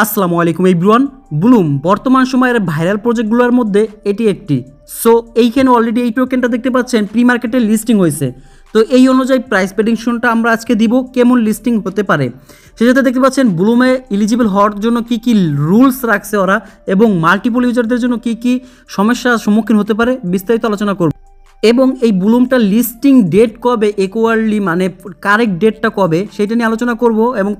আসসালামু আলাইকুম everyone. Bloom বর্তমান সময়ের ভাইরাল প্রজেক্টগুলোর মধ্যে এটি একটি। সো এইখানে অলরেডি এই টোকেনটা দেখতে পাচ্ছেন প্রি মার্কেটে লিস্টিং হয়েছে। তো এই অনুযায়ী প্রাইস প্রেডিকশনটা আমরা আজকে দিব কেমন লিস্টিং হতে পারে। সেটাতে দেখতে পাচ্ছেন ব্লুমে এলিজিবল হওয়ার জন্য কি কি রুলস রাখছে ওরা এবং মাল্টিপল ইউজারদের জন্য কি কি সমস্যার সম্মুখীন হতে পারে বিস্তারিত আলোচনা করব। এবং এই ব্লুমটা লিস্টিং ডেট কবে একুয়ারলি মানে কারেক্ট ডেটটা কবে সেটা নিয়ে আলোচনা করব এবং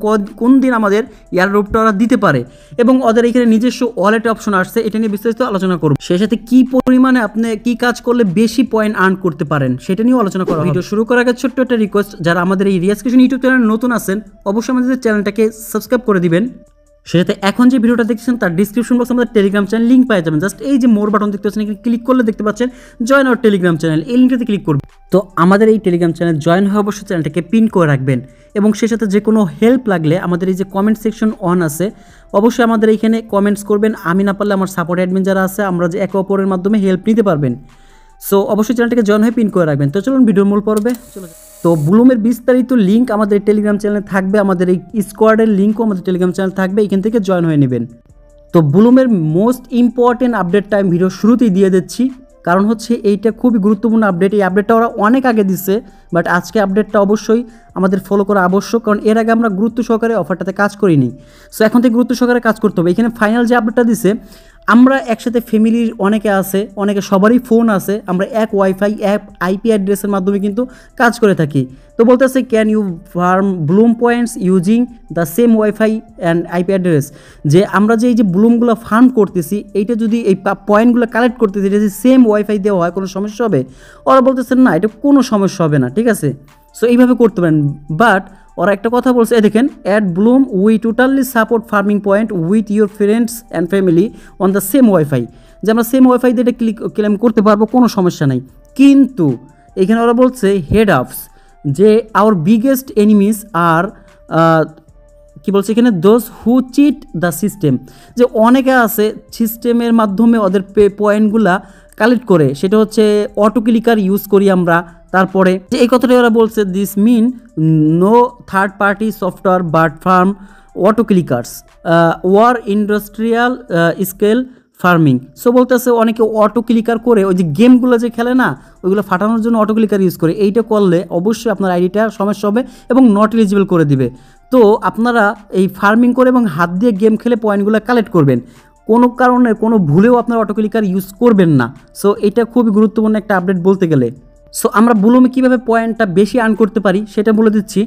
কোন দিন আমাদের এয়ারড্রপটা ওরা দিতে পারে এবং ওদের এখানে নিজস্ব ওয়ালেট অপশন আসছে এটা নিয়ে বিস্তারিত আলোচনা করব। সেই সাথে কী পরিমাণে আপনি কী কাজ করলে বেশি পয়েন্ট আর্ন করতে পারেন সেটা নিয়েও আলোচনা করা। ভিডিও শুরু করার আগে ছোট্ট একটা রিকোয়েস্ট, যারা আমাদের এই রিয়াজ ক্রিয়েশন ইউটিউব চ্যানেল নতুন আছেন অবশ্যই আমাদের চ্যানেলটাকে সাবস্ক্রাইব করে দিবেন। সেটাতে এখন যে ভিডিওটা দেখছেন তার ডিসক্রিপশন বক্সে আমাদের টেলিগ্রাম চ্যানেল লিঙ্ক পেয়ে যাবেন। জাস্ট এই যে মোর বাটন দেখতে পাচ্ছেন এখানে ক্লিক করলে দেখতে পাচ্ছেন জয়েন আওয়ার টেলিগ্রাম চ্যানেল, এই লিঙ্কটাতে ক্লিক করবেন। তো আমাদের এই টেলিগ্রাম চ্যানেল জয়েন হয়ে অবশ্যই চ্যানেলটাকে পিন করে রাখবেন এবং সেই সাথে যে কোনো হেল্প লাগলে আমাদের এই যে কমেন্ট সেকশন অন আছে অবশ্যই আমাদের এইখানে কমেন্টস করবেন। আমি না পারলে আমার সাপোর্ট অ্যাডমিন যারা আছে আমরা যে একে অপরের মাধ্যমে হেল্প নিতে পারবেন। সো অবশ্যই চ্যানেলটাকে জয়েন হয়ে পিন করে রাখবেন। তো চলুন ভিডিওর মূল পর্বে চলে যাই। তো ব্লুমের বিস্তারিত লিঙ্ক আমাদের টেলিগ্রাম চ্যানেলে থাকবে, আমাদের এই স্কোয়াডের লিঙ্কও আমাদের টেলিগ্রাম চ্যানেল থাকবে, এখান থেকে জয়েন হয়ে নেবেন। তো ব্লুমের মোস্ট ইম্পর্টেন্ট আপডেটটা আমি ভিডিও শুরুতেই দিয়ে দিচ্ছি, কারণ হচ্ছে এইটা খুবই গুরুত্বপূর্ণ আপডেট। এই আপডেটটা ওরা অনেক আগে দিচ্ছে, বাট আজকে আপডেটটা অবশ্যই আমাদের ফলো করা আবশ্যক, কারণ এর আগে আমরা গুরুত্ব সহকারে অফারটাতে কাজ করিনি। সো এখন থেকে গুরুত্ব সহকারে কাজ করতে হবে। এখানে ফাইনাল যে আপডেটটা দিছে, আমরা একসাথে ফ্যামিলির অনেকে আছে, অনেকে সবারই ফোন আছে, আমরা এক ওয়াইফাই অ্যাপ আইপি অ্যাড্রেসের মাধ্যমে কিন্তু কাজ করে থাকি। তো বলতেছে can you farm bloom points using the same wifi and IP address, যে আমরা যে এই যে ব্লুমগুলো ফার্ম করতেছি এইটা যদি এই পয়েন্টগুলো কালেক্ট করতেছি এটা যদি সেম ওয়াইফাই দেওয়া হয় কোনো সমস্যা হবে? ওরা বলতেছেন না, এটা কোনো সমস্যা হবে না, ঠিক আছে। সো এইভাবে করতে পারেন। বাট ওরা একটা কথা বলছে, দেখেন, at Bloom we totally support farming point with your friends and family on the same wifi, যে আমরা সেম ওয়াইফাই দিয়ে এটা ক্লেম করতে পারবো, কোনো সমস্যা নাই। কিন্তু এখানে ওরা বলছে হেড আপস, যে আওয়ার বিগেস্ট এনিমিস আর কি বলছে এখানে those who cheat the system, যে অনেকে আছে সিস্টেমের মাধ্যমে ওদের পয়েন্টগুলা কালেক্ট করে, সেটা হচ্ছে অটো ক্লিকার ইউজ করি আমরা। তারপরে যে এই কথাটা ওরা বলছে this mean no third party software but farm auto clickers were industrial scale farming. So বলতেছে অনেকে অটো ক্লিকার করে ওই যে গেমগুলো যে খেলে না ওইগুলো ফাটানোর জন্য অটো ক্লিকার ইউজ করে, এইটা করলে অবশ্যই আপনার আইডিটা সমস্যা হবে এবং নট এলিজিবল করে দিবে। তো আপনারা এই ফার্মিং করে এবং হাত দিয়ে গেম খেলে পয়েন্টগুলো কালেক্ট করবেন, কোনো কারণে কোনো ভুলেও আপনার অটো ক্লিকার ইউজ করবেন না। সো এটা খুবই গুরুত্বপূর্ণ একটা আপডেট বলতে গেলে। সো আমরা ব্লুমে কীভাবে পয়েন্টটা বেশি আর্ন করতে পারি সেটা বলে দিচ্ছি।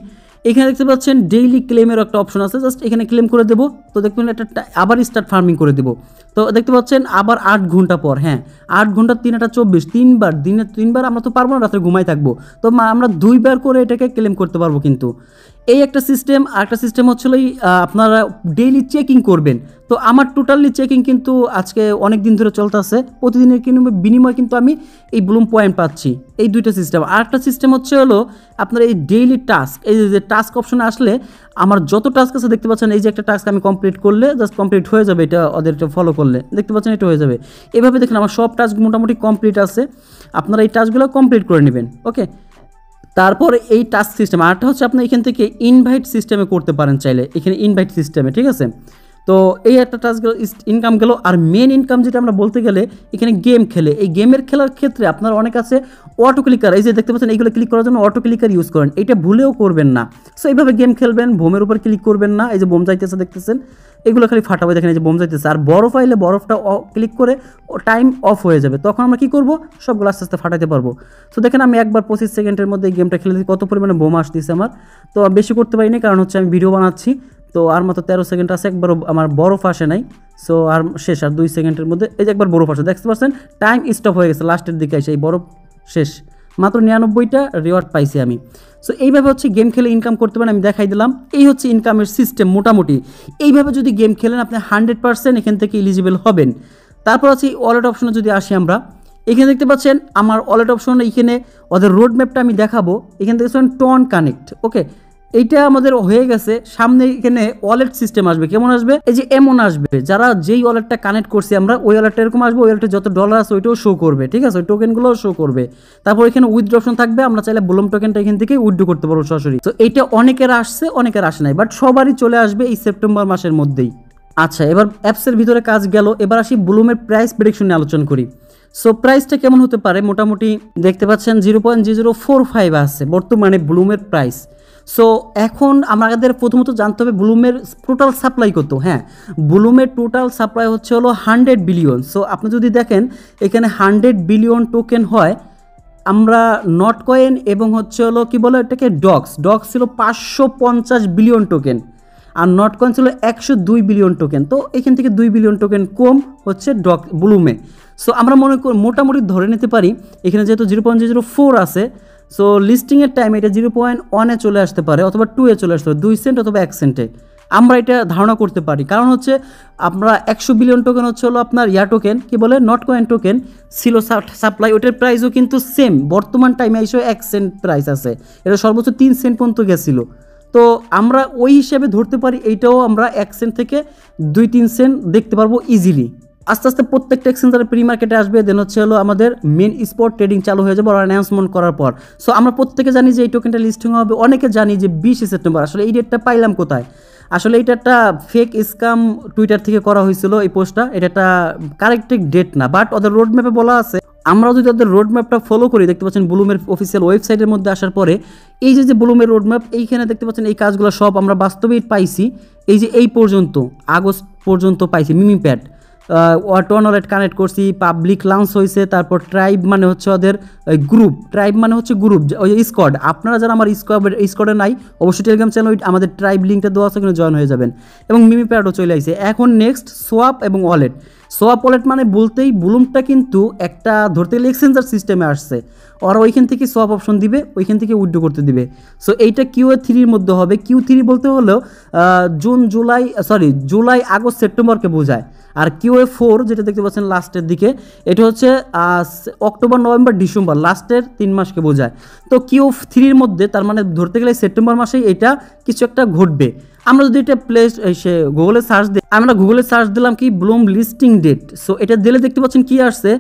এখানে দেখতে পাচ্ছেন ডেইলি ক্লেমের একটা অপশন আছে, জাস্ট এখানে ক্লেম করে দেবো। তো দেখবেন একটা আবার স্টার্ট ফার্মিং করে দেবো। তো দেখতে পাচ্ছেন আবার 8 ঘন্টা পর, হ্যাঁ 8 ঘন্টা 3 8 24, 3 বার, দিনে 3 বার আমরা তো পারবো না, রাত্রে ঘুমাই থাকবো, তো আমরা 2 বার করে এটাকে ক্লেম করতে পারবো। কিন্তু এই একটা সিস্টেম, আর একটা সিস্টেম হচ্ছে আপনারা ডেইলি চেকিং করবেন। তো আমার টোটালি চেকিং কিন্তু আজকে অনেক দিন ধরে চলতেছে, প্রতিদিনের বিনিময়ে কিন্তু আমি এই ব্লুম পয়েন্ট পাচ্ছি। এই দুইটা সিস্টেম। আর একটা সিস্টেম হচ্ছে আপনার এই ডেইলি টাস্ক, এই যে টাস্ক অপশনে আসলে আমার যত টাস্ক আছে দেখতে পাচ্ছেন, এই যে একটা টাস্ক আমি কমপ্লিট করলে জাস্ট কমপ্লিট হয়ে যাবে, এটা ওদেরটা ফলো করলে দেখতে পাচ্ছেন এটা হয়ে যাবে। এভাবে দেখেন আমার সব টাস্ক মোটামুটি কমপ্লিট আছে, আপনারা এই টাস্কগুলো কমপ্লিট করে নেবেন। ওকে, তারপরে এই টাস্ক সিস্টেম আরটা হচ্ছে আপনি এখান থেকে ইনভাইট সিস্টেমে করতে পারেন চাইলে, এখানে ইনভাইট সিস্টেমে, ঠিক আছে। তো এই একটা টাস্ক ইনকাম গেল। আর মেন ইনকাম যেটা আমরা বলতে গেলে এখানে গেম খেলে, এই গেমের খেলার ক্ষেত্রে আপনার অনেক আছে অটো ক্লিকার, এই যে দেখতে পাচ্ছেন এইগুলো ক্লিক করার জন্য অটো ক্লিকার ইউজ করেন, এটা ভুলেও করবেন না। সো এইভাবে গেম খেলবেন, বোমের উপর ক্লিক করবেন না, এই যে বোম যাইতেছে দেখতেছেন এগুলো খালি ফাটাবে, দেখেন এই যে বোম যাইতেছে। আর বরফ আইলে বরফটা ক্লিক করে টাইম অফ হয়ে যাবে, তখন আমরা কী করবো সবগুলো আস্তে আস্তে ফাটাতে পারবো। তো দেখেন আমি একবার 25 সেকেন্ডের মধ্যে এই গেমটা খেলে কত পরিমাণে বোম আসতেছে আমার। তো বেশি করতে পারিনি কারণ হচ্ছে আমি ভিডিও বানাচ্ছি, তো আর মাত্র 13 সেকেন্ড আছে, একবারও আমার বরফ আসে নাই। সো আর শেষ, আর 2 সেকেন্ডের মধ্যে এই যে একবার বরফ আসে, দেখতে পাচ্ছেন টাইম স্টপ হয়ে গেছে, লাস্টের দিকে এসে এই বরফ শেষ, মাত্র 99টা রিওয়ার্ড পাইছি আমি। সো এইভাবে হচ্ছে গেম খেলে ইনকাম করতে পারেন, আমি দেখাই দিলাম। এই হচ্ছে ইনকামের সিস্টেম মোটামুটি। এইভাবে যদি গেম খেলেন আপনি 100% এখান থেকে এলিজিবল হবেন। তারপর আছে ওয়ালেট অপশনে যদি আসি আমরা, এখানে দেখতে পাচ্ছেন আমার ওয়ালেট অপশন, এইখানে ওদের রোড ম্যাপটা আমি দেখাবো। এখানে দেখছেন টন কানেক্ট, ওকে এইটা আমাদের হয়ে গেছে। সামনে এখানে ওয়ালেট সিস্টেম আসবে, কেমন আসবে এই যে এমন আসবে, যারা যেই ওয়ালেটটা কানেক্ট করছি আমরা ওই ওয়ালেটটা এরকম আসবে, ওই ওয়ালেটে যত ডলার আছে ওইটাও শো করবে, ঠিক আছে, ওই টোকেনগুলোও শো করবে। তারপর এখানে উইথড্র অপশন থাকবে, আমরা চাইলে ব্লুম টোকেনটা এখান থেকে উইথড্র করতে পারবো সরাসরি। তো এইটা অনেকের আসছে অনেকের আসে নাই, বাট সবারই চলে আসবে এই সেপ্টেম্বর মাসের মধ্যেই। আচ্ছা, এবার অ্যাপসের ভিতরে কাজ গেল, এবার আসি ব্লুমের প্রাইস প্রেডিকশন নিয়ে আলোচনা করি। সো প্রাইসটা কেমন হতে পারে, মোটামুটি দেখতে পাচ্ছেন 0.0045 আছে বর্তমানে ব্লুমের প্রাইস। সো এখন আমাদের প্রথমত জানতে হবে ব্লুমের টোটাল সাপ্লাই কত। হ্যাঁ, ব্লুমের টোটাল সাপ্লাই হচ্ছে হলো 100 বিলিয়ন। সো আপনি যদি দেখেন এখানে 100 বিলিয়ন টোকেন হয়, আমরা নট কয়েন এবং হচ্ছে হলো কি বলে এটাকে ডক্স ছিল 550 billion token, are not coin ছিল 102 বিলিয়ন টোকেন। তো এখান থেকে 2 বিলিয়ন টোকেন কম হচ্ছে ব্লুমে। সো আমরা মোটামুটি ধরে নিতে পারি এখানে যেহেতু 0.04 আছে, সো লিস্টিংয়ের টাইমে এটা 0.1-এ চলে আসতে পারে, অথবা 2-এ চলে আসতে পারে, 2 সেন্ট অথবা 1 সেন্টে। আমরা এটা ধারণা করতে পারি, কারণ হচ্ছে আমরা 100 বিলিয়ন টোকেন হচ্ছে হলো আপনার টোকেন কি বলে নট কয়েন টোকেন ছিল সাপ্লাই, ওটার প্রাইসও কিন্তু সেম বর্তমান টাইমে এসে 1 সেন্ট প্রাইস আছে, এটা সর্বোচ্চ 3 সেন্ট পর্যন্ত গেছিলো। তো আমরা ওই হিসেবে ধরতে পারি এইটাও আমরা 1 সেন্ট থেকে 2-3 সেন্ট দেখতে পারবো ইজিলি। আস্তে আস্তে প্রত্যেকটা এক্সচেঞ্জারে প্রি মার্কেটে আসবে, দেন হচ্ছে হলো আমাদের মেন স্পট ট্রেডিং চালু হয়ে যাবে আর অ্যানাউন্সমেন্ট করার পর। সো আমরা প্রত্যেকে জানি যে এই টোকেনটা লিস্টিং হবে, অনেকে জানি যে 20 সেপ্টেম্বর। আসলে এই ডেটটা পাইলাম কোথায়? আসলে এটা একটা ফেক স্ক্যাম টুইটার থেকে করা হয়েছিল এই পোস্টটা, এটা একটা কারেক্ট ডেট না, বাট ওদের রোড ম্যাপে বলা আছে। আমরা যদি ওদের রোড ম্যাপটা ফলো করি, দেখতে পাচ্ছেন ব্লুমের অফিসিয়াল ওয়েবসাইটের মধ্যে আসার পরে এই যে ব্লুমের রোড ম্যাপ, এইখানে দেখতে পাচ্ছেন এই কাজগুলো সব আমরা বাস্তবেই পাইছি। এই যে এই পর্যন্ত আগস্ট পর্যন্ত পাইছি মিমি প্যাড, ওয়াটন ওয়ালেট কানেক্ট করছি, পাবলিক লঞ্চ হয়েছে, তারপর ট্রাইব মানে হচ্ছে ওদের গ্রুপ, ট্রাইব মানে হচ্ছে গ্রুপ, ওই স্কোয়াড। আপনারা যারা আমার স্কোয়াডে নাই অবশ্যই টেলিগ্রাম চ্যানেল আমাদের ট্রাইব লিঙ্কটা দেওয়া আছে, ওখানে জয়েন হয়ে যাবেন। এবং মিমি প্যাডও চলে আসছে। এখন নেক্সট সোয়াপ এবং ওয়ালেট। সোয়াপ ওয়ালেট মানে বলতেই ব্লুমটা কিন্তু একটা ধরতে গেলে এক্সচেঞ্জার সিস্টেমে আসছে, ওরা ওইখান থেকে সোয়াপ অপশন দিবে, ওইখান থেকে উইথড্র করতে দিবে। সো এইটা Q3-র মধ্যে হবে। Q3 বলতে হলেও জুলাই আগস্ট সেপ্টেম্বরকে বোঝায়। আর Q4 যেটা দেখতে পাচ্ছেন লাস্টের দিকে, এটা হচ্ছে অক্টোবর নভেম্বর ডিসেম্বর লাস্টের 3 মাসকে বোঝায়। তো Q3-র মধ্যে তার মানে ধরতে গেলে সেপ্টেম্বর মাসেই এটা কিছু একটা ঘটবে। আমরা যদি এটা গুগলে সার্চ দিই, আমরা গুগলে সার্চ দিলাম কি ব্লুম লিস্টিং ডেট। সো এটা দিলে দেখতে পাচ্ছেন কি আসছে,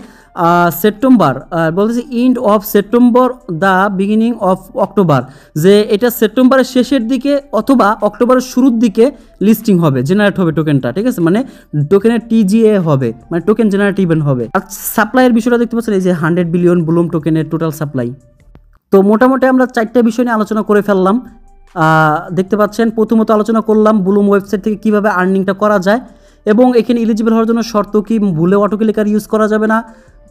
সেপ্টেম্বর বলতেছে end of September the beginning of October, যে এটা সেপ্টেম্বরের শেষের দিকে অথবা অক্টোবরের শুরুর দিকে লিস্টিং হবে, জেনারেট হবে টোকেনটা, ঠিক আছে, মানে টোকেনের TGA হবে, মানে টোকেন জেনারেট ইভেন্ট হবে। আর সাপ্লাইয়ের বিষয়টা দেখতে পাচ্ছেন এই যে 100 বিলিয়ন ব্লুম টোকেনের টোটাল সাপ্লাই। তো মোটামুটি আমরা 4টা বিষয় নিয়ে আলোচনা করে ফেললাম। দেখতে পাচ্ছেন প্রথমত আলোচনা করলাম ব্লুম ওয়েবসাইট থেকে কীভাবে আর্নিংটা করা যায় এবং এখানে এলিজিবল হওয়ার জন্য শর্ত কি, ভুলে অটো ক্লিকার ইউজ করা যাবে না।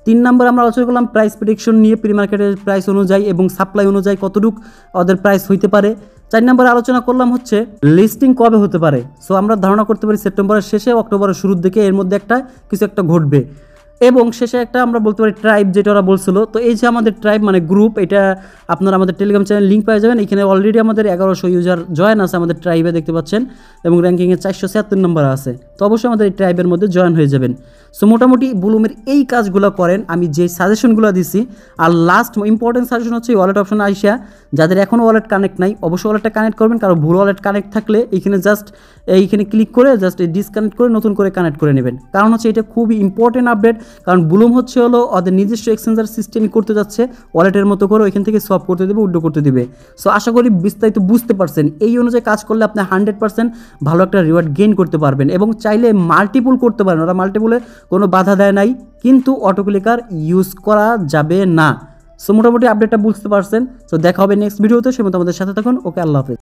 3 নম্বর আমরা আলোচনা করলাম প্রাইস প্রেডিকশন নিয়ে, প্রি মার্কেটের প্রাইস অনুযায়ী এবং সাপ্লাই অনুযায়ী কতটুক ওদের প্রাইস হইতে পারে। 4 নম্বরে আলোচনা করলাম হচ্ছে লিস্টিং কবে হতে পারে। সো আমরা ধারণা করতে পারি সেপ্টেম্বরের শেষে অক্টোবরের শুরুর দিকে, এর মধ্যে কিছু একটা ঘটবে। এবং শেষে একটা আমরা বলতে পারি ট্রাইব, যেটা ওরা বলছিল। তো এই যে আমাদের ট্রাইব মানে গ্রুপ, এটা আপনারা আমাদের টেলিগ্রাম চ্যানেল লিঙ্ক পেয়ে যাবেন। এখানে অলরেডি আমাদের 1100 ইউজার জয়েন আছে আমাদের ট্রাইবে, দেখতে পাচ্ছেন, এবং র্যাঙ্কিংয়ে 476 নম্বর আছে। তো অবশ্যই আমাদের এই ট্রাইবের মধ্যে জয়েন হয়ে যাবেন। সো মোটামুটি ব্লুমের এই কাজগুলো করেন, আমি যে সাজেশনগুলো দিছি। আর লাস্ট ইম্পর্টেন্ট সাজেশন হচ্ছে ওয়ালেট অপশন আইসা, যাদের এখনও ওয়ালেট কানেক্ট নাই অবশ্যই ওয়ালেটটা কানেক্ট করবেন, কারণ ভুল ওয়ালেট কানেক্ট থাকলে এইখানে এইখানে ক্লিক করে ডিসকানেক্ট করে নতুন করে কানেক্ট করে নেবেন। কারণ হচ্ছে এটা খুবই ইম্পর্টেন্ট আপডেট, কারণ ব্লুম হচ্ছে হলো ওদের নিজস্ব এক্সচেঞ্জার সিস্টেমই করতে যাচ্ছে, ওয়ালেটের মতো করে ওইখান থেকে সোয়াপ করতে দেবে, উইথড্র করতে দেবে। সো আশা করি বিস্তারিত বুঝতে পারছেন। এই অনুযায়ী কাজ করলে আপনি 100% ভালো একটা রিওয়ার্ড গেইন করতে পারবেন এবং চাইলে মাল্টিপুল করতে পারেন। ওরা মাল্টিপুলে কোনো বাধা দেয় নাই, কিন্তু অটো ক্লিকার ইউজ করা যাবে না। সো মোটামুটি আপডেটটা বুঝতে পারছেন। সো দেখা হবে নেক্সট ভিডিওতে, সে মতো আমাদের সাথে থাকুন। ওকে, আল্লাহ হাফেজ।